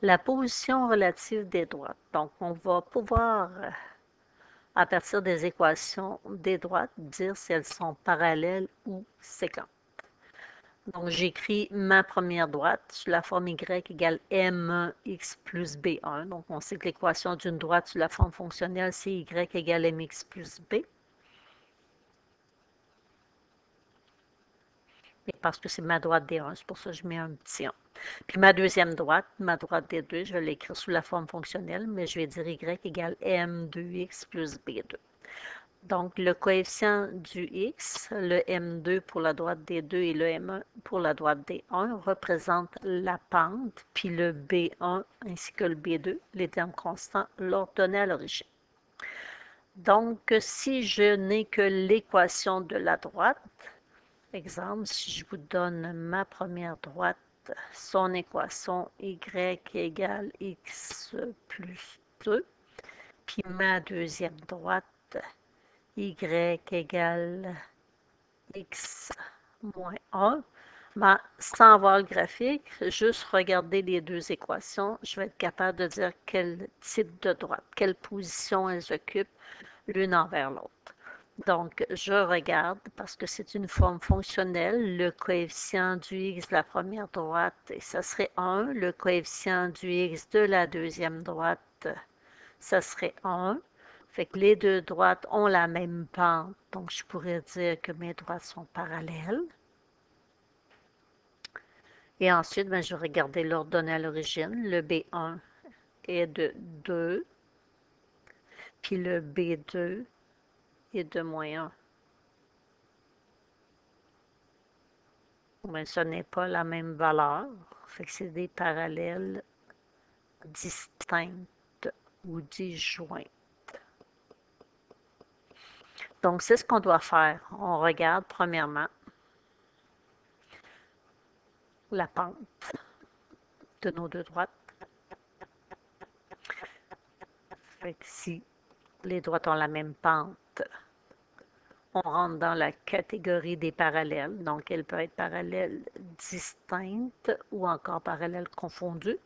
La position relative des droites. Donc, on va pouvoir, à partir des équations des droites, dire si elles sont parallèles ou séquentes. Donc, j'écris ma première droite sous la forme y égale m1x plus b1. Donc, on sait que l'équation d'une droite sous la forme fonctionnelle, c'est y égale mx plus b. Et parce que c'est ma droite D1, c'est pour ça que je mets un petit 1. Puis ma deuxième droite, ma droite D2, je vais l'écrire sous la forme fonctionnelle, mais je vais dire y égale m2x plus b2. Donc, le coefficient du x, le m2 pour la droite D2 et le m1 pour la droite D1, représentent la pente, puis le b1 ainsi que le b2, les termes constants, l'ordonnée à l'origine. Donc, si je n'ai que l'équation de la droite, exemple, si je vous donne ma première droite, son équation y égale x plus 2, puis ma deuxième droite, y égale x moins 1, ben, sans voir le graphique, juste regarder les deux équations, je vais être capable de dire quel type de droite, quelle position elles occupent l'une envers l'autre. Donc, je regarde, parce que c'est une forme fonctionnelle, le coefficient du x de la première droite, et ça serait 1. Le coefficient du x de la deuxième droite, ça serait 1. Fait que les deux droites ont la même pente, donc je pourrais dire que mes droites sont parallèles. Et ensuite, ben, je vais regarder l'ordonnée à l'origine. Le B1 est de 2, puis le B2 est de moins 1. Mais ce n'est pas la même valeur. Fait que c'est des parallèles distinctes ou disjointes. Donc, c'est ce qu'on doit faire. On regarde premièrement la pente de nos deux droites. Fait que si les droites ont la même pente, on rentre dans la catégorie des parallèles. Donc, elle peut être parallèle distincte ou encore parallèle confondue.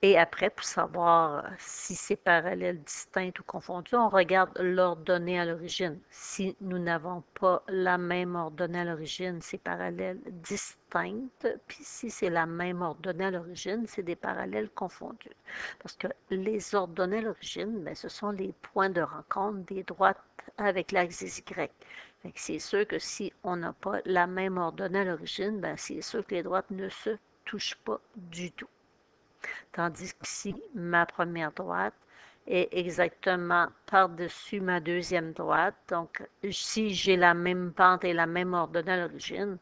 Et après, pour savoir si c'est parallèle distinct ou confondu, on regarde l'ordonnée à l'origine. Si nous n'avons pas la même ordonnée à l'origine, c'est parallèle distinct. Puis si c'est la même ordonnée à l'origine, c'est des parallèles confondus. Parce que les ordonnées à l'origine, ben, ce sont les points de rencontre des droites avec l'axe Y. C'est sûr que si on n'a pas la même ordonnée à l'origine, ben, c'est sûr que les droites ne se touchent pas du tout. Tandis qu'ici, ma première droite est exactement par-dessus ma deuxième droite. Donc, si j'ai la même pente et la même ordonnée à l'origine,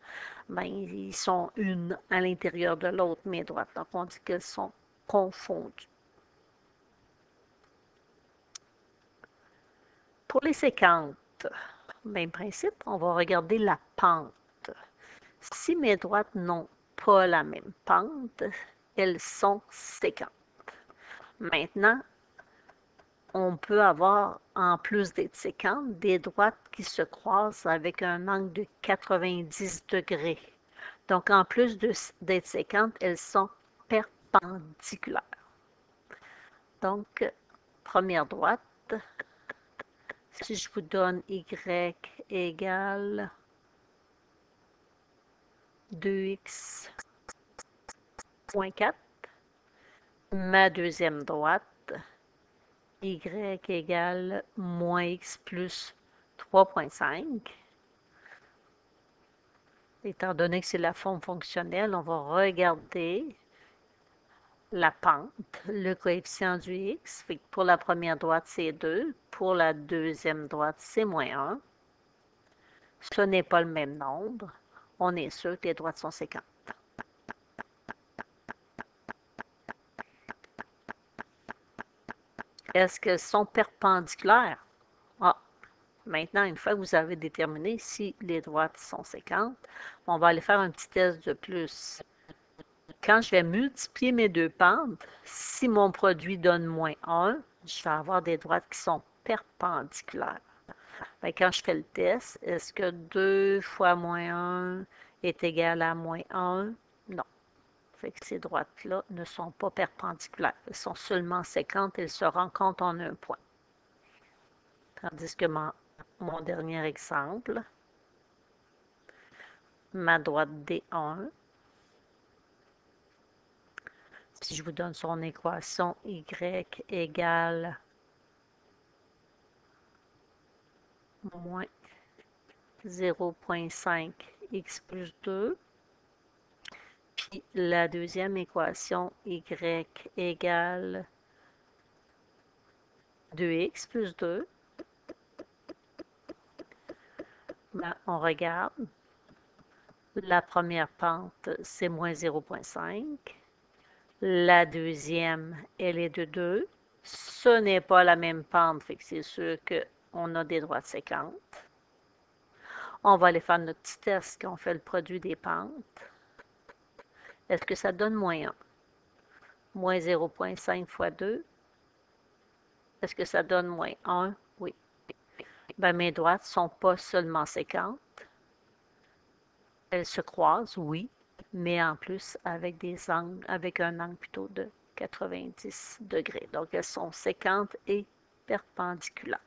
ben, ils sont une à l'intérieur de l'autre, mes droites. Donc, on dit qu'elles sont confondues. Pour les séquentes, même principe, on va regarder la pente. Si mes droites n'ont pas la même pente, elles sont séquentes. Maintenant, on peut avoir, en plus d'être séquentes, des droites qui se croisent avec un angle de 90 degrés. Donc, en plus d'être séquentes, elles sont perpendiculaires. Donc, première droite, si je vous donne y égale 2x moins 4, ma deuxième droite, y égale moins x plus 3,5. Étant donné que c'est la forme fonctionnelle, on va regarder la pente, le coefficient du x. Fait que pour la première droite, c'est 2. Pour la deuxième droite, c'est moins 1. Ce n'est pas le même nombre. On est sûr que les droites sont séquentes. Est-ce qu'elles sont perpendiculaires? Ah, maintenant, une fois que vous avez déterminé si les droites sont séquentes, on va aller faire un petit test de plus. Quand je vais multiplier mes deux pentes, si mon produit donne moins 1, je vais avoir des droites qui sont perpendiculaires. Quand je fais le test, est-ce que 2 fois moins 1 est égal à moins 1? Non. Fait que ces droites-là ne sont pas perpendiculaires. Elles sont seulement séquentes, elles se rencontrent en un point. Tandis que mon dernier exemple, ma droite D1, si je vous donne son équation y égale moins 0,5 x plus 2, puis la deuxième équation y égale 2x plus 2, ben, on regarde. La première pente, c'est moins 0,5. La deuxième, elle est de 2. Ce n'est pas la même pente, fait que c'est sûr qu'on a des droites séquentes. On va aller faire notre petit test quand on fait le produit des pentes. Est-ce que ça donne moins 1? Moins 0,5 fois 2. Est-ce que ça donne moins 1? Oui. Ben, mes droites ne sont pas seulement séquentes. Elles se croisent, oui, mais en plus avec des angles, avec un angle plutôt de 90 degrés. Donc, elles sont séquentes et perpendiculaires.